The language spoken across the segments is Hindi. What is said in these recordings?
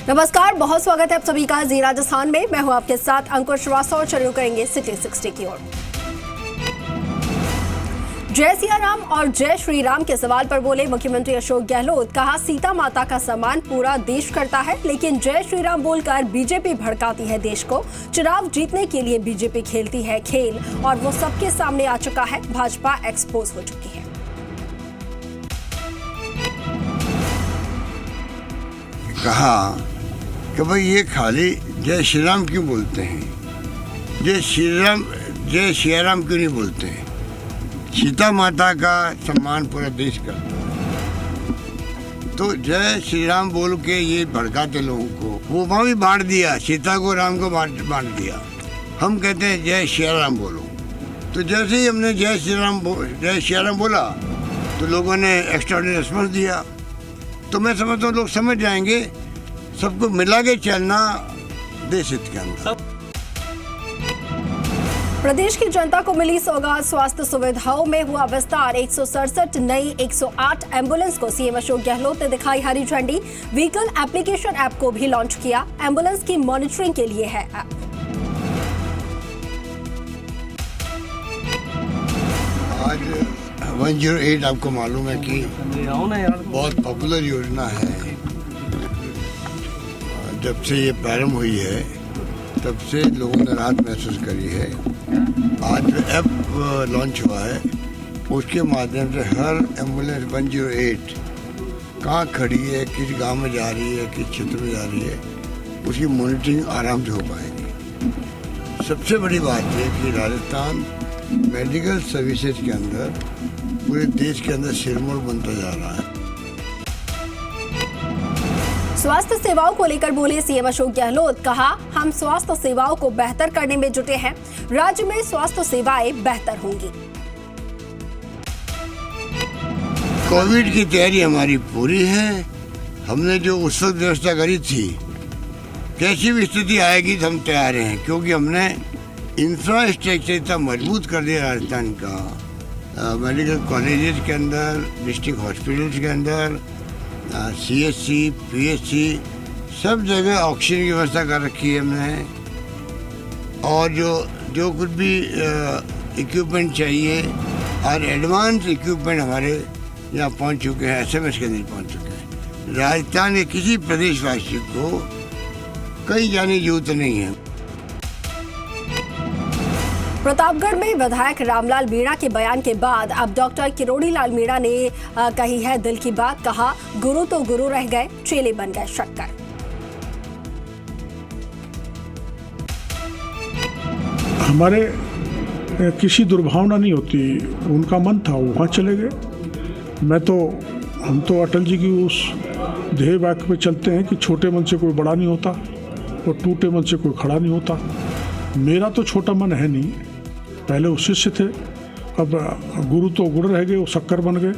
नमस्कार, बहुत स्वागत है आप सभी का जी राजस्थान में। मैं हूं आपके साथ अंकुर श्रीवास्तव और शुरू करेंगे सिटी 60 की ओर। जय सिया राम और जय श्री राम के सवाल पर बोले मुख्यमंत्री अशोक गहलोत। कहा, सीता माता का सम्मान पूरा देश करता है, लेकिन जय श्री राम बोलकर बीजेपी भड़काती है देश को। चुनाव जीतने के लिए बीजेपी खेलती है खेल और वो सबके सामने आ चुका है। भाजपा एक्सपोज हो चुकी है। कहा कि भाई ये खाली जय श्री राम क्यों बोलते हैं, जय श्री राम क्यों नहीं बोलते हैं। सीता माता का सम्मान पूरा देश करता है, तो जय श्री राम बोल के ये भड़काते लोगों को। वो वहाँ भी बांट दिया, सीता को राम को बांट दिया। हम कहते हैं जय श्री राम बोलो, तो जैसे ही हमने जय श्री राम बोला तो लोगों ने एक्स्ट्राऑर्डिनरी रिस्पॉन्स दिया। तो मैं समझता हूँ लोग समझ जाएंगे, सबको मिला के चलना देश हित के अंदर। प्रदेश की जनता को मिली सौगात। स्वास्थ्य सुविधाओं में हुआ विस्तार। 167 नई 108 एम्बुलेंस को सीएम अशोक गहलोत ने दिखाई हरी झंडी। व्हीकल एप्लीकेशन ऐप को भी लॉन्च किया। एम्बुलेंस की मॉनिटरिंग के लिए है ऐप। आज 108 आपको मालूम है कि बहुत पॉपुलर योजना है। जब से ये प्रारंभ हुई है तब से लोगों ने राहत महसूस करी है। आज जो ऐप लॉन्च हुआ है उसके माध्यम से हर एम्बुलेंस 108 कहाँ खड़ी है, किस गांव में जा रही है, किस क्षेत्र में जा रही है, उसकी मॉनिटरिंग आराम से हो पाएगी। सबसे बड़ी बात है कि राजस्थान मेडिकल सर्विसेज के अंदर पूरे देश के अंदर सिरमौर बनता जा रहा है। स्वास्थ्य सेवाओं को लेकर बोले सीएम अशोक गहलोत। कहा, हम स्वास्थ्य सेवाओं को बेहतर करने में जुटे हैं। राज्य में स्वास्थ्य सेवाएं बेहतर होंगी। कोविड की तैयारी हमारी पूरी है। हमने जो उस वक्त व्यवस्था करी थी, कैसी भी स्थिति आएगी तो हम तैयार हैं, क्योंकि हमने इंफ्रास्ट्रक्चर इतना मजबूत कर दिया राजस्थान का। मेडिकल कॉलेजेस के अंदर, डिस्ट्रिक्ट हॉस्पिटल्स के अंदर, CHC, PHC सब जगह ऑक्सीजन की व्यवस्था कर रखी है हमने। और जो कुछ भी इक्विपमेंट चाहिए और एडवांस इक्विपमेंट हमारे यहाँ पहुँच चुके हैं, SMS के अंदर पहुँच चुके हैं। राजस्थान के किसी प्रदेशवासी को कहीं जाने की जरूरत नहीं है। प्रतापगढ़ में विधायक रामलाल मीणा के बयान के बाद अब डॉक्टर किरोड़ी लाल मीणा ने कही है दिल की बात। कहा, गुरु तो गुरु रह गए, चेले बन गए शक्कर। हमारे किसी दुर्भावना नहीं होती, उनका मन था वहाँ चले गए। हम तो अटल जी की उस ध्येय वाक्य पे चलते हैं कि छोटे मन से कोई बड़ा नहीं होता और टूटे मन से कोई खड़ा नहीं होता। मेरा तो छोटा मन है नहीं, पहले वो शिष्य थे, अब गुरु तो गुरु रह गए, वो शक्कर बन गए।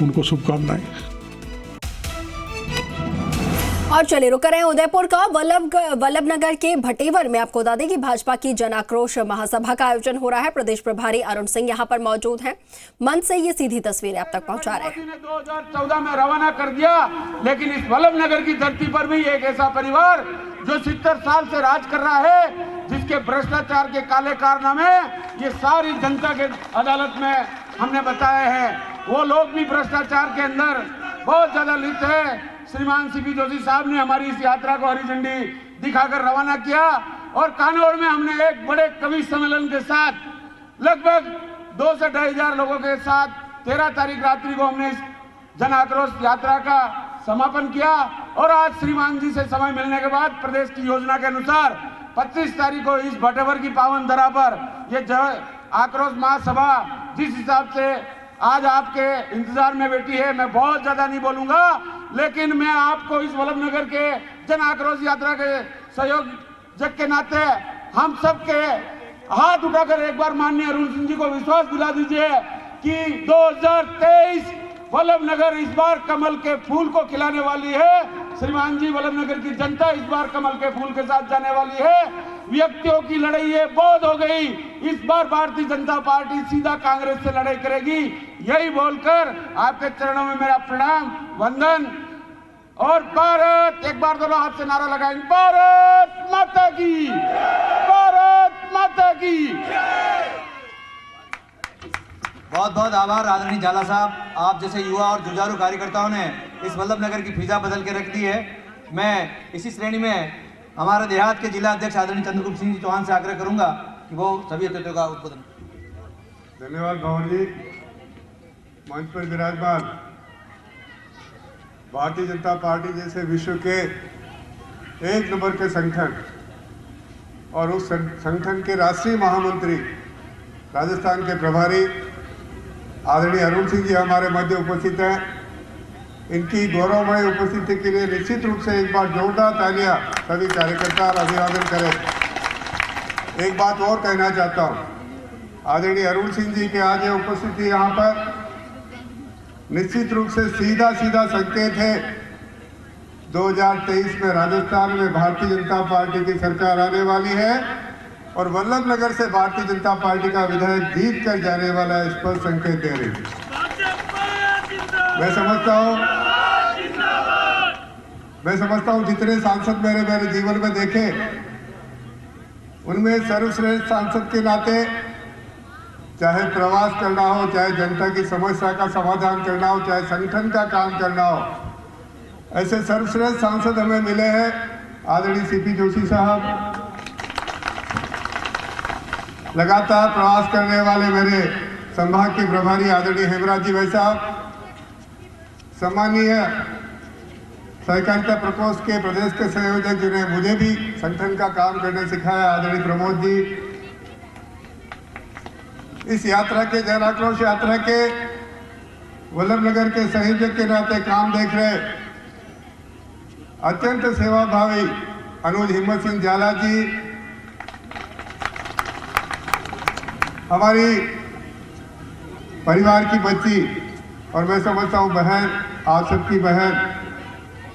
उनको शुभकामनाएं। और चलिए रुक रहे हैं उदयपुर का वल्लभ नगर के भटेवर में। आपको बता दें कि भाजपा की जन आक्रोश महासभा का आयोजन हो रहा है। प्रदेश प्रभारी अरुण सिंह यहां पर मौजूद हैं। मंच से ये सीधी तस्वीरें आप तक पहुंचा रहे हैं। 2014 में रवाना कर दिया, लेकिन इस वल्लभ नगर की धरती पर भी एक ऐसा परिवार जो 70 साल से राज कर रहा है, जिसके भ्रष्टाचार के काले कारनामे ये सारी जनता के अदालत में हमने बताए हैं। वो लोग भी भ्रष्टाचार के अंदर बहुत ज्यादा लिप्त है। श्रीमान CP जोशी साहब ने हमारी इस यात्रा को हरी झंडी दिखाकर रवाना किया और कानौर में हमने एक बड़े कवि सम्मेलन के साथ लगभग 2 से 2,500 लोगों के साथ 13 तारीख रात्रि को हमने इस जन आक्रोश यात्रा का समापन किया। और आज श्रीमान जी से समय मिलने के बाद प्रदेश की योजना के अनुसार 25 तारीख को इस भटेवर की पावन धरा पर ये आक्रोश महासभा जिस हिसाब से आज आपके इंतजार में बैठी है, मैं बहुत ज्यादा नहीं बोलूंगा, लेकिन मैं आपको इस वल्लभ नगर के जन आक्रोश यात्रा के सहयोग के नाते हम सब के हाथ उठाकर एक बार माननीय अरुण सिंह जी को विश्वास दिला दीजिए कि 2023 वल्लभ नगर इस बार कमल के फूल को खिलाने वाली है। श्रीमान जी, वल्लभ नगर की जनता इस बार कमल के फूल के साथ जाने वाली है। व्यक्तियों की लड़ाई ये बहुत हो गई, इस बार भारतीय जनता पार्टी सीधा कांग्रेस से लड़ाई करेगी। यही बोलकर आपके चरणों में मेरा प्रणाम, वंदन और भारत, एक बार दोनों हाथ से नारा लगाएंगे, भारत माता की, भारत माता की। बहुत बहुत आभार आदरणीय झाला साहब, आप जैसे युवा और जुझारू कार्यकर्ताओं ने इस वल्लभनगर की फिजा बदल के रख दी है। मैं इसी श्रेणी में हमारे देहात के जिला अध्यक्ष आदरणीय चंद्रगुप्त सिंह जी चौहान से आग्रह करूंगा कि वो सभी अतिथियों का उद्बोधन। धन्यवाद भवन जी। मंच पर विराजमान भारतीय जनता पार्टी जैसे विश्व के एक नंबर के संगठन और उस संगठन के राष्ट्रीय महामंत्री राजस्थान के प्रभारी आदरणीय अरुण सिंह जी हमारे मध्य उपस्थित हैं। इनकी गौरवमय उपस्थिति के लिए निश्चित रूप से एक बार जोरदार तालियां सभी कार्यकर्ता और अभिवादन करें। एक बात और कहना चाहता हूं, आदरणीय अरुण सिंह जी के आज उपस्थिति यहाँ पर निश्चित रूप से सीधा संकेत है 2023 में राजस्थान में भारतीय जनता पार्टी की सरकार आने वाली है और वल्लभनगर से भारतीय जनता पार्टी का विधायक जीत कर जाने वाला है, स्पष्ट संकेत दे रही है। मैं समझता हूं जितने सांसद मेरे जीवन में देखे उनमें सर्वश्रेष्ठ सांसद के नाते चाहे प्रवास करना हो, चाहे जनता की समस्या का समाधान करना हो, चाहे संगठन का काम करना हो, ऐसे सर्वश्रेष्ठ सांसद हमें मिले हैं। आदरणीय सीपी जोशी साहब, लगातार प्रवास करने वाले मेरे संभाग के प्रभारी आदरणीय हेमराज जी भाई साहब, सम्मानीय सहकारिता प्रकोष्ठ के प्रदेश के संयोजक जिन्हें मुझे भी संगठन का काम करने सिखाया आदरणीय प्रमोद जी, इस यात्रा के जन आक्रोश यात्रा के वल्लभनगर के संयोजक के नाते काम देख रहे अत्यंत सेवाभावी अनुज हिम्मत सिंह झाला जी, हमारी परिवार की बच्ची और मैं समझता हूँ बहन, आप सबकी बहन,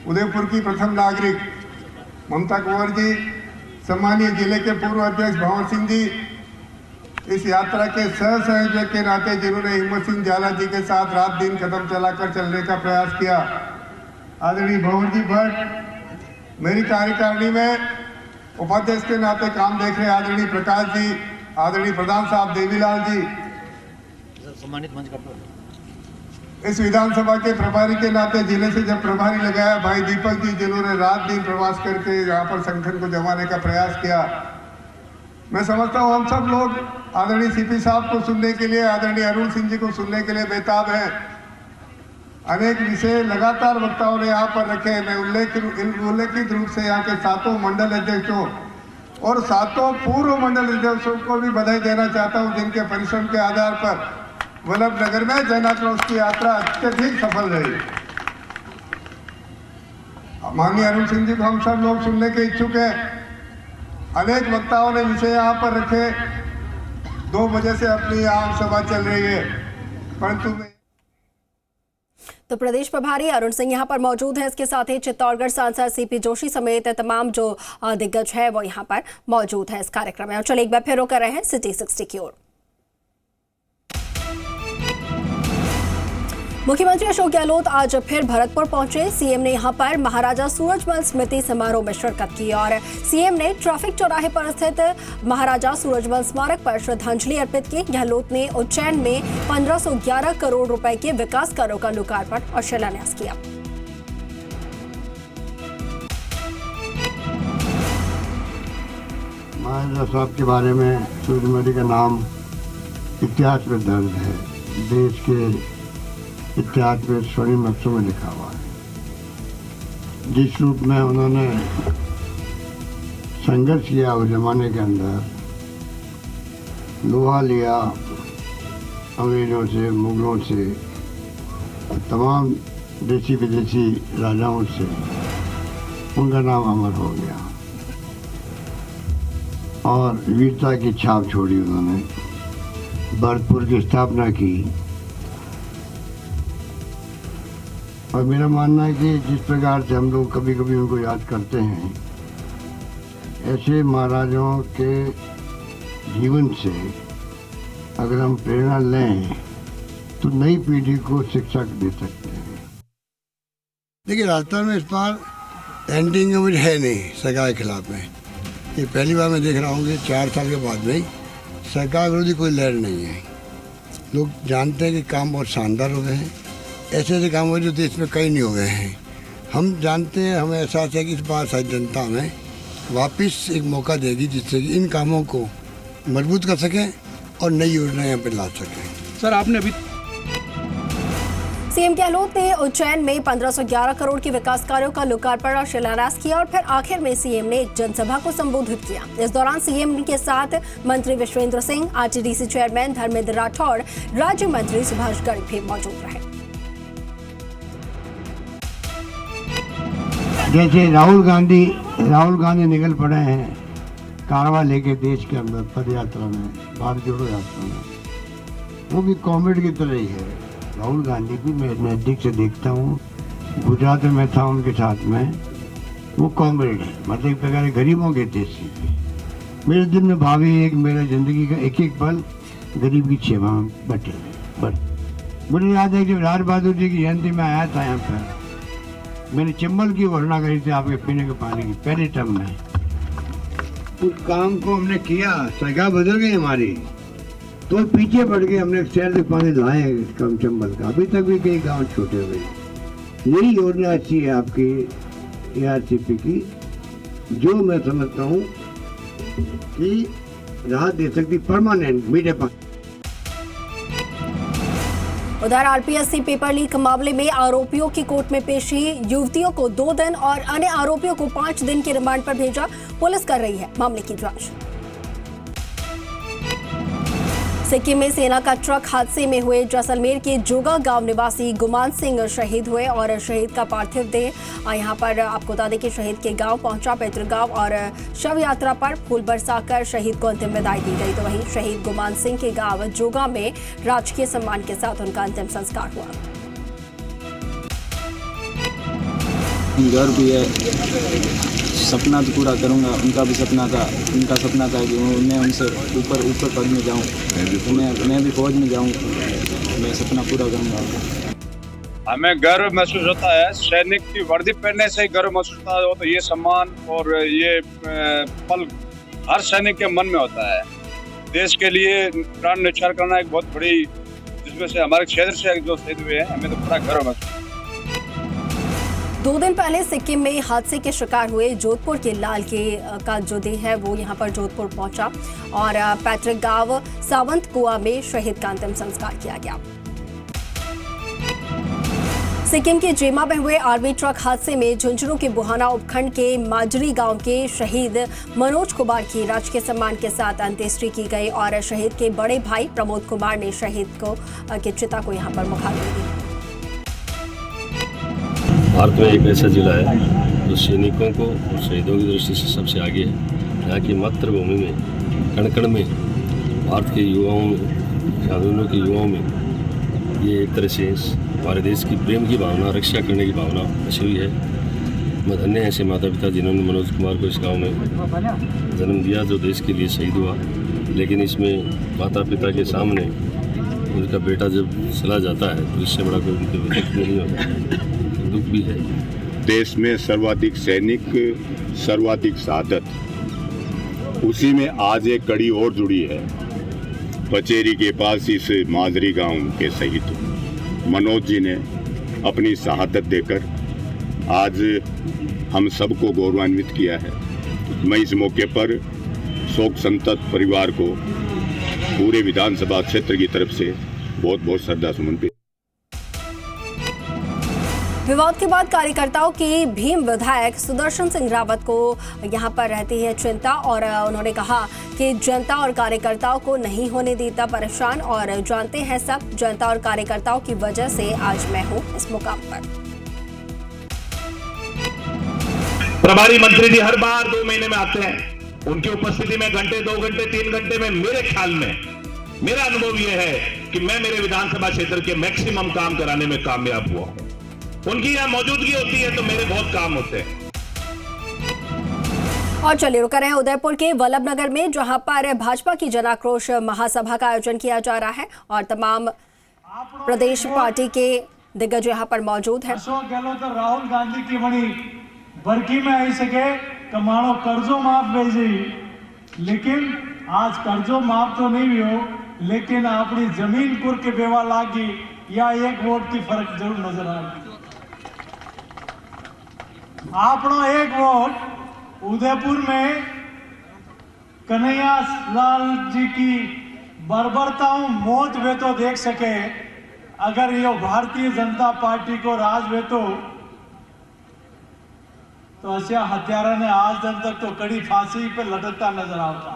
उदयपुर की प्रथम नागरिक ममता कुंवर जी, सम्मानीय जिले के पूर्व अध्यक्ष भंवर सिंह जी, इस यात्रा के सह संयोजक के नाते जिन्होंने हिम्मत सिंह झाला जी के साथ रात दिन कदम चलाकर चलने का प्रयास किया, आदरणीय भंवर जी भट्ट, मेरी कार्यकारिणी में उपाध्यक्ष के नाते काम देख रहे आदरणीय प्रकाश जी, आदरणीय प्रधान साहब देवीलाल जी, सम्मानित मंच का इस विधानसभा के प्रभारी के नाते जिले से जब प्रभारी लगाया भाई दीपक जी, जिन्होंने रात दिन प्रवास करके यहाँ पर संगठन को जमाने का प्रयास किया। मैं समझता हूँ हम सब लोग आदरणीय सीपी साहब को सुनने के लिए, आदरणीय अरुण सिंह जी को सुनने के लिए बेताब हैं। अनेक विषय लगातार वक्ताओं ने यहाँ पर रखे। मैं उल्लेखित रूप से यहाँ के 7 मंडल अध्यक्षों और 7 पूर्व मंडल अध्यक्षों को भी बधाई देना चाहता हूँ, जिनके परिश्रम के आधार पर वल्लभनगर में जन आक्रोश की यात्रा अत्यधिक सफल रही। माननीय अरुण सिंह जी को हम सब लोग सुनने के इच्छुक हैं। अनेक वक्ताओं ने विषय यहाँ पर रखे। 2 बजे से अपनी आम सभा चल रही है, परंतु तो प्रदेश प्रभारी अरुण सिंह यहाँ पर मौजूद हैं। इसके साथ ही चित्तौड़गढ़ सांसद सीपी जोशी समेत तमाम जो दिग्गज है वो यहाँ पर मौजूद है इस कार्यक्रम में। और चलिए एक बार फिर कर रहे हैं सिटी 60 की ओर। मुख्यमंत्री अशोक गहलोत आज फिर भरतपुर पहुंचे। सीएम ने यहां पर महाराजा सूरजमल स्मृति समारोह में शिरकत की और सीएम ने ट्रैफिक चौराहे पर स्थित महाराजा सूरजमल स्मारक पर श्रद्धांजलि अर्पित की। गहलोत ने उज्जैन में 1511 करोड़ रुपए के विकास कार्यों का लोकार्पण और शिलान्यास किया। महाराजा साहब के बारे में सूरजमल का नाम इतिहास में दर्ज है, देश के इतिहास में स्वर्णिम अक्षरों में लिखा हुआ है। जिस रूप में उन्होंने संघर्ष किया उस जमाने के अंदर, लोहा लिया अंग्रेजों से, मुगलों से, तमाम देशी विदेशी राजाओं से, उनका नाम अमर हो गया और वीरता की छाप छोड़ी उन्होंने। भरतपुर की स्थापना की और मेरा मानना है कि जिस प्रकार से हम लोग कभी कभी उनको याद करते हैं, ऐसे महाराजाओं के जीवन से अगर हम प्रेरणा लें तो नई पीढ़ी को शिक्षा दे सकते हैं। देखिए राजस्थान में इस बार एंटी इंकमेंट है नहीं सरकार के खिलाफ में। ये पहली बार मैं देख रहा हूँ कि 4 साल के बाद में सरकार विरोधी कोई लहर नहीं है। लोग जानते हैं कि काम बहुत शानदार हो गए हैं, ऐसे ऐसे काम हुए जो देश में कई नहीं हो गए हैं। हम जानते हैं, हमें एहसास है कि इस बार सारी जनता में वापस एक मौका देगी जिससे कि इन कामों को मजबूत कर सकें और नई योजना यहाँ पर ला सकें। सर आपने अभी सीएम गहलोत ने उज्जैन में 1511 करोड़ के विकास कार्यों का लोकार्पण और शिलान्यास किया और फिर आखिर में सीएम ने एक जनसभा को संबोधित किया। इस दौरान सीएम के साथ मंत्री विश्वेंद्र सिंह, आरटीडीसी चेयरमैन धर्मेंद्र राठौड़, राज्य मंत्री सुभाष गर्ग भी मौजूद रहे। जैसे राहुल गांधी निकल पड़े हैं कारवा लेके देश के अंदर पद यात्रा में, भारत जोड़ो यात्रा में, वो भी कॉमेडी की तरह ही है। राहुल गांधी भी मैं नज़दीक से देखता हूँ, गुजरात में मैं था उनके साथ में, वो कॉमरेड है, मतलब एक प्रकार गरीबों के देश की। मेरे दिल में भावी एक मेरा जिंदगी का एक एक पल गरीब की सेवा में बैठे बस। मुझे याद है कि लाल बहादुर जी की जयंती में आया था यहाँ पर, मैंने चंबल की घोषणा करी थी आपके पीने के पानी की पहले टर्म में। उस काम को हमने किया, सरकार बदल गई हमारी, तो पीछे पड़ के हमने शहर से पानी लाए कम चंबल का, अभी तक भी कई गांव छोटे हुए। यही योजना अच्छी है आपकी ARCP की, जो मैं समझता हूँ कि राहत दे सकती परमानेंट मीठे पानी। उधर आरपीएससी पेपर लीक मामले में आरोपियों की कोर्ट में पेशी, युवतियों को 2 दिन और अन्य आरोपियों को 5 दिन के रिमांड पर भेजा। पुलिस कर रही है मामले की जांच। सिक्किम में सेना का ट्रक हादसे में हुए जैसलमेर के जोगा गांव निवासी गुमान सिंह शहीद हुए और शहीद का पार्थिव देह यहां पर आपको बता दें कि शहीद के गांव पहुंचा। पैतृगांव और शव यात्रा पर फूल बरसाकर शहीद को अंतिम विदाई दी गई। तो वहीं शहीद गुमान सिंह के गांव जोगा में राजकीय सम्मान के साथ उनका अंतिम संस्कार हुआ। घर भी है, सपना तो पूरा करूंगा, उनका भी सपना था। उनका सपना था कि मैं उनसे ऊपर पद में जाऊं, मैं भी फौज में जाऊं, मैं सपना पूरा करूंगा। हमें गर्व महसूस होता है, सैनिक की वर्दी पहनने से ही गर्व महसूस होता है। तो ये सम्मान और ये पल हर सैनिक के मन में होता है। देश के लिए प्राण न्यौछावर करना एक बहुत बड़ी, जिसमें से हमारे क्षेत्र से जो शहीद हुए हैं, हमें तो बड़ा गर्व महसूस। 2 दिन पहले सिक्किम में हादसे के शिकार हुए जोधपुर के लाल के का जो देह है वो यहां पर जोधपुर पहुंचा और पैतृक गांव सावंत कुआ में शहीद का अंतिम संस्कार किया गया। सिक्किम के जेमा में हुए आर्मी ट्रक हादसे में झुंझुनू के बुहाना उपखंड के माजरी गांव के शहीद मनोज कुमार की राजकीय सम्मान के साथ अंत्येष्टि की गई और शहीद के बड़े भाई प्रमोद कुमार ने शहीद की चिता को यहां पर मुखाग्नि दी। भारत में एक ऐसा जिला है जो सैनिकों को और शहीदों की दृष्टि से सबसे आगे है। यहाँ की मातृभूमि में कण कण में भारत के युवाओं में, छात्रों के युवाओं में ये एक तरह से हमारे देश की प्रेम की भावना, रक्षा करने की भावना बसी हुई है। मैं धन्य ऐसे माता पिता जिन्होंने मनोज कुमार को इस गाँव में जन्म दिया, जो देश के लिए शहीद हुआ। लेकिन इसमें माता पिता के सामने उनका बेटा जब चला जाता है तो इससे बड़ा कोई उनके दुख नहीं होता, दुख भी है। देश में सर्वाधिक सैनिक, सर्वाधिक शहादत, उसी में आज एक कड़ी और जुड़ी है। पचेरी के पास इस माजरी गांव के शहीद मनोज जी ने अपनी शहादत देकर आज हम सबको गौरवान्वित किया है। मैं इस मौके पर शोक संतप्त परिवार को पूरे विधानसभा क्षेत्र की तरफ से बहुत बहुत श्रद्धा सुमन पेश। विवाद के बाद कार्यकर्ताओं की भीम विधायक सुदर्शन सिंह रावत को यहां पर रहती है चिंता और उन्होंने कहा कि जनता और कार्यकर्ताओं को नहीं होने देता परेशान और जानते हैं सब, जनता और कार्यकर्ताओं की वजह से आज मैं हूं इस मुकाम पर। प्रभारी मंत्री जी हर बार 2 महीने में आते हैं, उनकी उपस्थिति में घंटे, 2 घंटे, 3 घंटे में मेरे ख्याल में मेरा अनुभव यह है कि मैं मेरे विधानसभा क्षेत्र के मैक्सिमम काम कराने में कामयाब हुआ। उनकी यहाँ मौजूदगी होती है तो मेरे बहुत काम होते हैं। और चलिए रुक रहे हैं उदयपुर के वल्लभनगर में, जहां पर भाजपा की जन आक्रोश महासभा का आयोजन किया जा रहा है और तमाम प्रदेश पार्टी के दिग्गज यहाँ पर मौजूद है। अशोक गहलोत और राहुल गांधी की वणी बरकी में आई सके कमाणो कर्जो माफ भेजी, लेकिन आज कर्जो माफ तो नहीं हो, लेकिन अपनी जमीन कुर के बेवा लागी या एक वोट की फर्क जरूर नजर आएगी। आपनो एक वोट उदयपुर में कन्हैया लाल जी की बर्बरताओं मौत वे तो देख सके, अगर ये भारतीय जनता पार्टी को राज वे तो ऐसा हत्यारा ने आज दिन तक तो कड़ी फांसी पे लटकता नजर आता।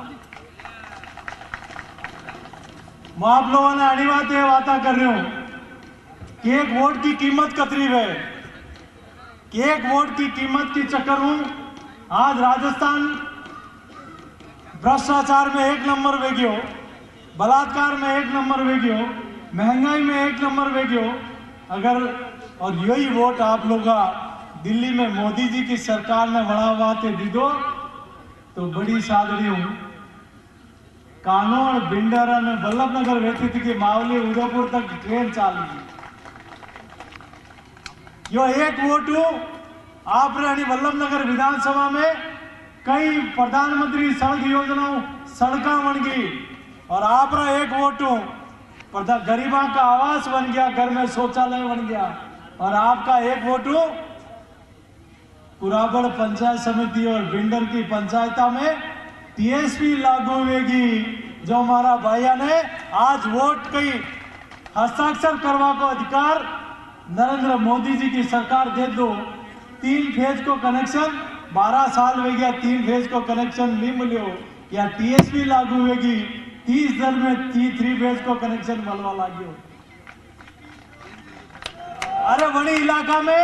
मैं आप लोगों ने अड़ी बात कर रही हूं कि एक वोट की कीमत कतरी है, कि एक वोट की कीमत की चक्कर हूं। आज राजस्थान भ्रष्टाचार में 1 नंबर वेगियो, बलात्कार में 1 नंबर वेगियो, महंगाई में 1 नंबर वेगियो। अगर और यही वोट आप लोग दिल्ली में मोदी जी की सरकार ने बढ़ावा के दी दो तो बड़ी सादड़ी हूं। कानोड़ बिंडर ने वल्लभनगर वेती थी कि मावली उदयपुर तक ट्रेन चाली। यो एक वोट आप वल्लभनगर विधानसभा में कई प्रधानमंत्री सड़क योजनाओं सड़का बन गई, और आप एक वोट गरीबों का आवास बन गया, घर में शौचालय बन गया। और आपका एक वोट पुराबड़ पंचायत समिति और बिंडर की पंचायता में टीएसपी लागू होगी, जो हमारा भैया ने आज वोट कई हस्ताक्षर करवा को अधिकार नरेंद्र मोदी जी की सरकार दे दो। 3 फेज को कनेक्शन 12 साल हो गया, 3 फेज को कनेक्शन नहीं मिलो, या टीएसपी लागू होगी 30 दिन में 3 फेज को कनेक्शन मलवा लागियो। अरे बड़ी इलाका में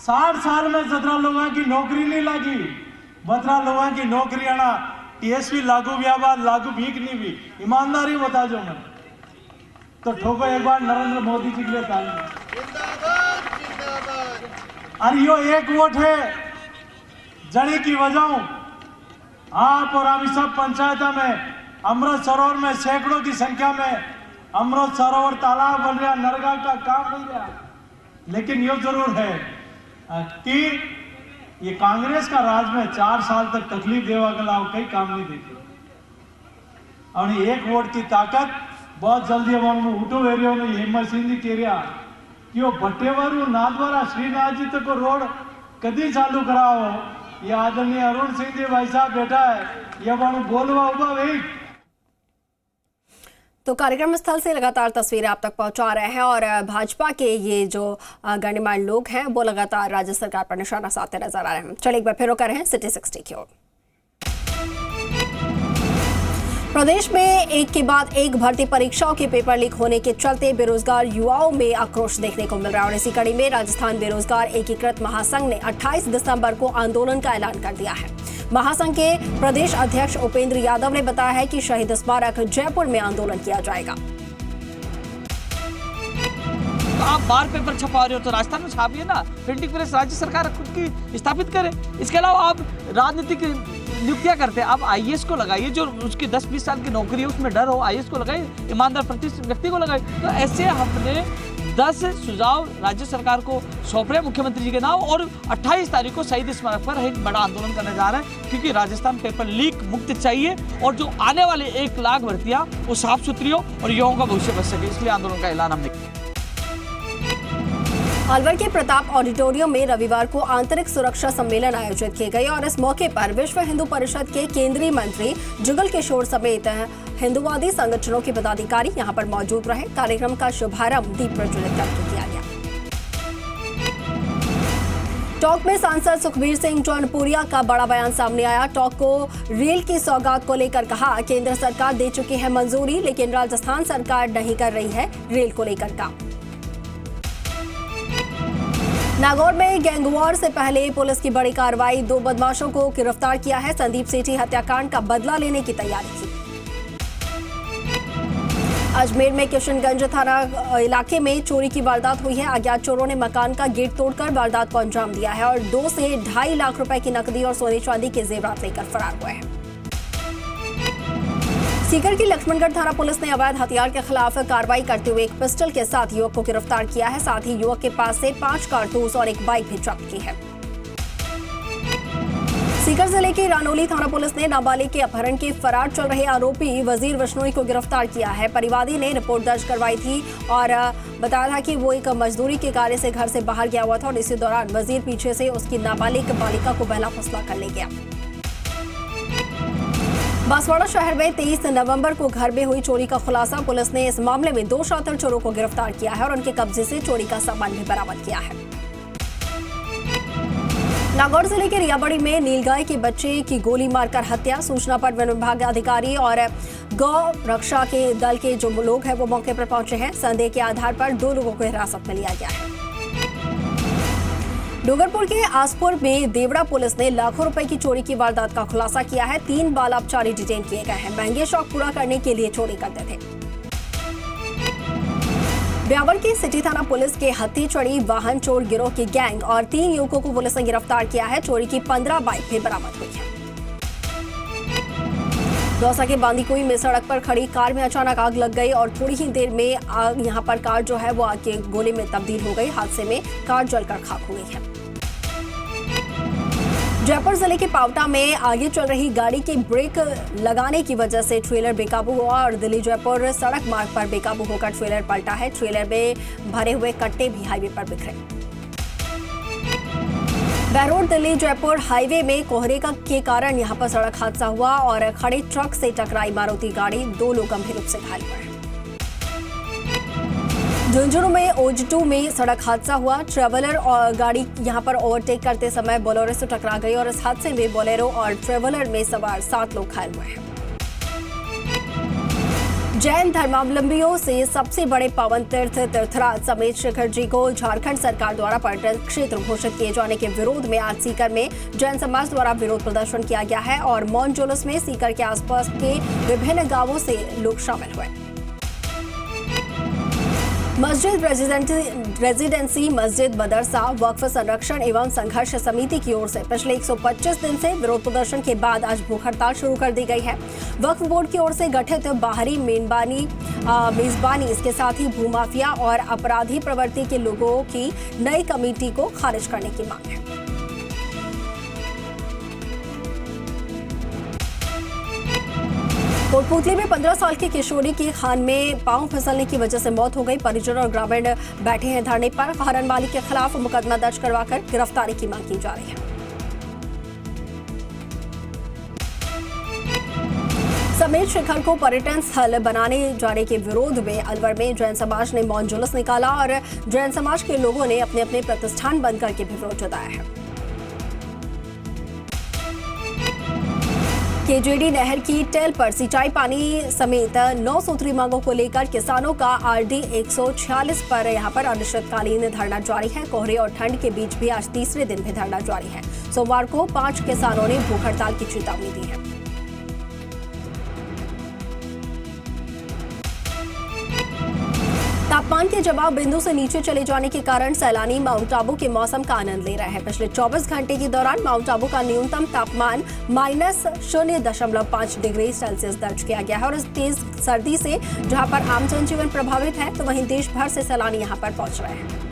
60 साल में 17 लोगों की नौकरी नहीं लगी, 17 लोगों की नौकरी आना टीएसपी लागू व्यापार लागू भीख नहीं भी। ईमानदारी बता जो मैं तो ठोको एक बार नरेंद्र मोदी जी के लिए ताली। अरे यो एक वोट है जड़ी की वजह आप और अभी सब पंचायत में अमृत सरोवर में सैकड़ों की संख्या में अमृत सरोवर तालाब बन रहा, नरेगा का काम मिल रहा। लेकिन यो जरूर है कि ये कांग्रेस का राज में 4 साल तक तकलीफ देवा गला कई काम नहीं देखे, और एक वोट की ताकत बहुत जल्दी उठो एरिया में हेमंत सिंह जी कह रहा कि वो भट्टेवारू नाथद्वारा श्रीनाथ जी तक को रोड कदी चालू कराओ। ये आदरणीय अरुण सिंह जी भाई साहब बैठा है, ये बोलवा उबा वही। तो कार्यक्रम स्थल से लगातार तस्वीरें आप तक पहुंचा रहे हैं, और भाजपा के ये जो गणमान्य लोग हैं वो लगातार राज्य सरकार पर निशाना साधते नजर आ रहे हैं। चलिए एक बार फिर कर रहे हैं सिटी 60 की ओर। प्रदेश में एक के बाद एक भर्ती परीक्षाओं के पेपर लीक होने के चलते बेरोजगार युवाओं में आक्रोश देखने को मिल रहा है, और इसी कड़ी में राजस्थान बेरोजगार एकीकृत महासंघ ने 28 दिसंबर को आंदोलन का ऐलान कर दिया है। महासंघ के प्रदेश अध्यक्ष उपेंद्र यादव ने बताया है कि शहीद स्मारक जयपुर में आंदोलन किया जाएगा। तो आप बार पेपर छपा रहे हो तो राजस्थान में छापिए ना, प्रिंटिंग प्रेस राज्य सरकार खुद की स्थापित करे। इसके अलावा आप राजनीतिक नियुक्तियां करते हैं, आप आईएएस को लगाइए, जो उसकी 10-20 साल की नौकरी है उसमें डर हो, आईएएस को लगाइए, ईमानदार प्रतिष्ठित व्यक्ति को लगाइए। तो ऐसे हमने 10 सुझाव राज्य सरकार को सौंप रहे मुख्यमंत्री जी के नाम, और 28 तारीख को शहीद स्मारक पर एक बड़ा आंदोलन करने जा रहे हैं, क्योंकि राजस्थान पेपर लीक मुक्त चाहिए, और जो आने वाले 1 लाख भर्तियां वो साफ सुथरी हो और युवाओं का भविष्य बच सके, इसलिए आंदोलन का ऐलान हमने किया। अलवर के प्रताप ऑडिटोरियम में रविवार को आंतरिक सुरक्षा सम्मेलन आयोजित किए गए, और इस मौके पर विश्व हिंदू परिषद के केंद्रीय मंत्री जुगल किशोर समेत हिंदुवादी संगठनों के पदाधिकारी यहां पर मौजूद रहे। कार्यक्रम का शुभारंभ दीप प्रज्वलित करके किया गया। टॉक में सांसद सुखबीर सिंह जौनपुरिया का बड़ा बयान सामने आया। टॉक को रेल की सौगात को लेकर कहा, केंद्र सरकार दे चुकी है मंजूरी, लेकिन राजस्थान सरकार नहीं कर रही है रेल को लेकर काम। नागौर में गैंगवॉर से पहले पुलिस की बड़ी कार्रवाई, 2 बदमाशों को गिरफ्तार किया है। संदीप सेठी हत्याकांड का बदला लेने की तैयारी थी। अजमेर में किशनगंज थाना इलाके में चोरी की वारदात हुई है। अज्ञात चोरों ने मकान का गेट तोड़कर वारदात को अंजाम दिया है, और 2 से 2.5 लाख रुपए की नकदी और सोने चांदी के जेवरात लेकर फरार हुए हैं। सीकर की लक्ष्मणगढ़ थाना पुलिस ने अवैध हथियार के खिलाफ कार्रवाई करते हुए एक पिस्टल के साथ युवक को गिरफ्तार किया है। साथ ही युवक के पास से 5 कारतूस और एक बाइक भी जब्त की है। सीकर जिले की रानोली थाना पुलिस ने नाबालिग के अपहरण के फरार चल रहे आरोपी वजीर बिश्नोई को गिरफ्तार किया है। परिवादी ने रिपोर्ट दर्ज करवाई थी और बताया था कि वो एक मजदूरी के कार्य से घर से बाहर गया हुआ था और इसी दौरान वजीर पीछे से उसकी नाबालिग बालिका को बहला फुसला कर ले गया। बांसवाड़ा शहर में 23 नवंबर को घर में हुई चोरी का खुलासा। पुलिस ने इस मामले में 2 शातिर चोरों को गिरफ्तार किया है और उनके कब्जे से चोरी का सामान भी बरामद किया है। नागौर जिले के रियाबड़ी में नीलगाय के बच्चे की गोली मारकर हत्या। सूचना पर वन विभाग अधिकारी और गौ रक्षा के दल के जो लोग हैं वो मौके पर पहुंचे हैं। संदेह के आधार पर 2 लोगों को हिरासत में लिया गया है। डूंगरपुर के आसपुर में देवड़ा पुलिस ने लाखों रुपए की चोरी की वारदात का खुलासा किया है। 3 बाल अपचारी डिटेन किए गए हैं। महंगे शौक पूरा करने के लिए चोरी करते थे। ब्यावर की सिटी थाना पुलिस के हत्थी चढ़ी वाहन चोर गिरोह की गैंग और 3 युवकों को पुलिस ने गिरफ्तार किया है। चोरी की 15 बाइक भी बरामद हुई है। दौसा के बांदीकुई में सड़क पर खड़ी कार में अचानक आग लग गई और थोड़ी ही देर में यहां पर कार जो है वो आग के गोले में तब्दील हो गई। हादसे में कार जलकर खाक हो गई है। जयपुर जिले के पावटा में आगे चल रही गाड़ी के ब्रेक लगाने की वजह से ट्रेलर बेकाबू हुआ और दिल्ली जयपुर सड़क मार्ग पर बेकाबू होकर ट्रेलर पलटा है। ट्रेलर में भरे हुए कट्टे भी हाईवे पर बिखरे। बहरोड दिल्ली जयपुर हाईवे में कोहरे के कारण यहां पर सड़क हादसा हुआ और खड़े ट्रक से टकराई मारुति गाड़ी। 2 लोग गंभीर रूप से घायल हुए हैं। झुंझुनू में ओज2 में सड़क हादसा हुआ। ट्रेवलर और गाड़ी यहां पर ओवरटेक करते समय बोलेरो से टकरा गई और इस हादसे में बोलेरो और ट्रेवलर में सवार 7 लोग घायल हुए हैं। जैन धर्मावलंबियों से सबसे बड़े पावन तीर्थ तीर्थराज समेत शिखर जी को झारखंड सरकार द्वारा पर्यटन क्षेत्र घोषित किए जाने के विरोध में आज सीकर में जैन समाज द्वारा विरोध प्रदर्शन किया गया है और मौन जुलूस में सीकर के आसपास के विभिन्न गांवों से लोग शामिल हुए। मस्जिद रेजिडेंसी मस्जिद मदरसा वक्फ संरक्षण एवं संघर्ष समिति की ओर से पिछले 125 दिन से विरोध प्रदर्शन के बाद आज भूख हड़ताल शुरू कर दी गई है। वक्फ बोर्ड की ओर से गठित बाहरी मेजबानी इसके साथ ही भूमाफिया और अपराधी प्रवृत्ति के लोगों की नई कमेटी को खारिज करने की मांग है। कोटपूतली में 15 साल की किशोरी की खान में पांव फिसलने की वजह से मौत हो गई। परिजन और ग्रामीण बैठे हैं धरने पर। खान मालिक के खिलाफ मुकदमा दर्ज करवाकर गिरफ्तारी की मांग की जा रही है। समेत शिखर को पर्यटन स्थल बनाने जाने के विरोध में अलवर में जैन समाज ने मौन जुलूस निकाला और जैन समाज के लोगों ने अपने अपने प्रतिष्ठान बंद करके भी विरोध जताया है। केजेडी नहर की टेल पर सिंचाई पानी समेत 9 सूत्री मांगों को लेकर किसानों का आरडी 146 पर यहां पर अनिश्चितकालीन धरना जारी है। कोहरे और ठंड के बीच भी आज तीसरे दिन भी धरना जारी है। सोमवार को 5 किसानों ने भूख हड़ताल की चेतावनी दी है। तापमान के जवाब बिंदु से नीचे चले जाने के कारण सैलानी माउंट आबू के मौसम का आनंद ले रहे हैं। पिछले 24 घंटे के दौरान माउंट आबू का न्यूनतम तापमान -0.5 डिग्री सेल्सियस दर्ज किया गया है और इस तेज सर्दी से जहां पर आम जनजीवन प्रभावित है तो वहीं देश भर से सैलानी यहां पर पहुंच रहे हैं।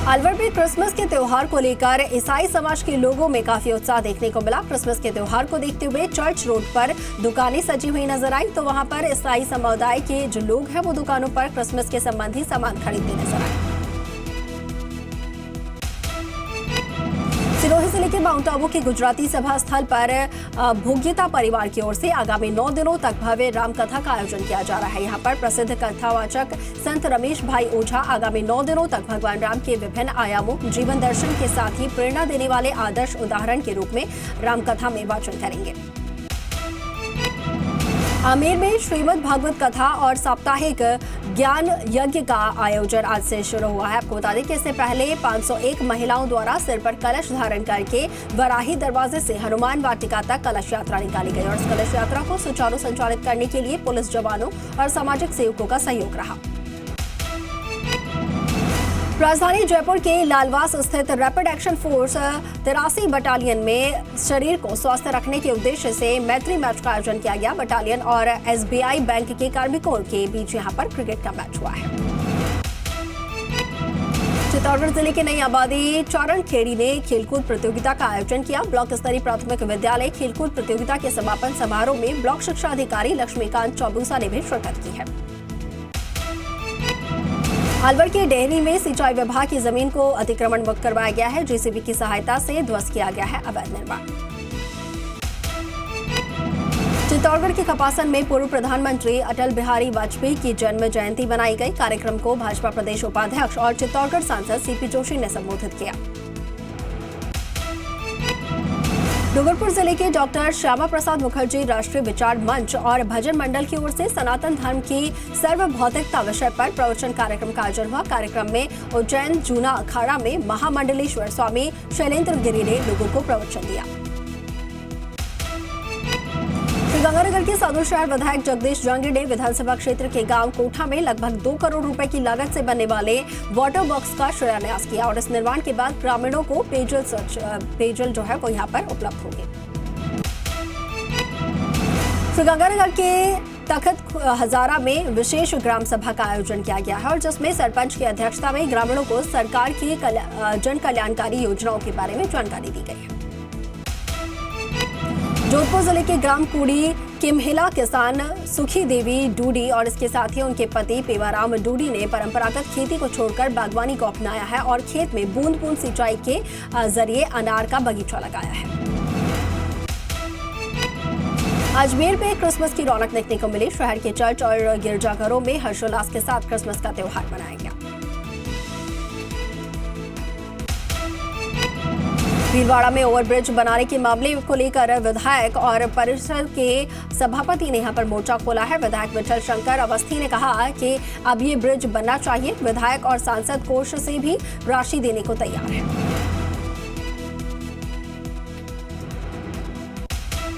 अलवर में क्रिसमस के त्योहार को लेकर ईसाई समाज के लोगों में काफी उत्साह देखने को मिला। क्रिसमस के त्योहार को देखते हुए चर्च रोड पर दुकानें सजी हुई नजर आई तो वहां पर ईसाई समुदाय के जो लोग हैं वो दुकानों पर क्रिसमस के संबंधी सामान खरीदते नजर आए। सिरोही जिले के माउंट आबू के गुजराती सभा स्थल पर भोग्यता परिवार की ओर से आगामी 9 दिनों तक भव्य रामकथा का आयोजन किया जा रहा है। यहाँ पर प्रसिद्ध कथावाचक संत रमेश भाई ओझा आगामी 9 दिनों तक भगवान राम के विभिन्न आयामों जीवन दर्शन के साथ ही प्रेरणा देने वाले आदर्श उदाहरण के रूप में रामकथा में वाचन करेंगे। आमेर में श्रीमद् भागवत कथा और साप्ताहिक ज्ञान यज्ञ का आयोजन आज से शुरू हुआ है। आपको बता दें कि इससे पहले 501 महिलाओं द्वारा सिर पर कलश धारण करके वराही दरवाजे से हनुमान वाटिका तक कलश यात्रा निकाली गई और इस कलश यात्रा को सुचारू संचालित करने के लिए पुलिस जवानों और सामाजिक सेवकों का सहयोग रहा। राजधानी जयपुर के लालवास स्थित रैपिड एक्शन फोर्स 83 बटालियन में शरीर को स्वस्थ रखने के उद्देश्य से मैत्री मैच का आयोजन किया गया। बटालियन और SBI बैंक के कार्मिकों के बीच यहां पर क्रिकेट का मैच हुआ है। चित्तौड़गढ़ जिले के नई आबादी चारण खेड़ी ने खेलकूद प्रतियोगिता का आयोजन किया। ब्लॉक स्तरीय प्राथमिक विद्यालय खेलकूद प्रतियोगिता के समापन समारोह में ब्लॉक शिक्षा अधिकारी लक्ष्मीकांत चौबूसा ने भी शिरकत की है। अलवर के डेहरी में सिंचाई विभाग की जमीन को अतिक्रमण मुक्त करवाया गया है। JCB की सहायता से ध्वस्त किया गया है अवैध निर्माण। चित्तौड़गढ़ के कपासन में पूर्व प्रधानमंत्री अटल बिहारी वाजपेयी की जन्म जयंती मनाई गई। कार्यक्रम को भाजपा प्रदेश उपाध्यक्ष और चित्तौड़गढ़ सांसद CP जोशी ने संबोधित किया। डूंगरपुर जिले के डॉक्टर श्यामा प्रसाद मुखर्जी राष्ट्रीय विचार मंच और भजन मंडल की ओर से सनातन धर्म की सर्वभौतिकता विषय पर प्रवचन कार्यक्रम का आयोजन हुआ। कार्यक्रम में उज्जैन जूना अखाड़ा में महामंडलेश्वर स्वामी शैलेंद्र गिरी ने लोगों को प्रवचन दिया। श्रीगंगानगर के सादुल शहर विधायक जगदीश जांगी ने विधानसभा क्षेत्र के गांव कोठा में लगभग 2 करोड़ रुपए की लागत से बनने वाले वाटर बॉक्स का शिलान्यास किया और इस निर्माण के बाद ग्रामीणों को पेयजल जो है वो यहाँ पर उपलब्ध होंगे। श्रीगंगानगर के तखत हजारा में विशेष ग्राम सभा का आयोजन किया गया है और जिसमें सरपंच की अध्यक्षता में ग्रामीणों को सरकार की जन कल्याणकारी योजनाओं के बारे में जानकारी दी गई है। जोधपुर जिले के ग्राम कुड़ी की महिला किसान सुखी देवी डूडी और इसके साथी उनके पति पेवाराम डूडी ने परंपरागत खेती को छोड़कर बागवानी को अपनाया है और खेत में बूंद बूंद सिंचाई के जरिए अनार का बगीचा लगाया है। अजमेर में क्रिसमस की रौनक देखने को मिली। शहर के चर्च और गिरजाघरों में हर्षोल्लास के साथ क्रिसमस का त्योहार मनाया गया। भीलवाड़ा में ओवरब्रिज बनाने के मामले को लेकर विधायक और परिषद के सभापति ने यहां पर मोर्चा खोला है। विधायक विठल शंकर अवस्थी ने कहा कि अब ये ब्रिज बनना चाहिए। विधायक और सांसद कोष से भी राशि देने को तैयार है।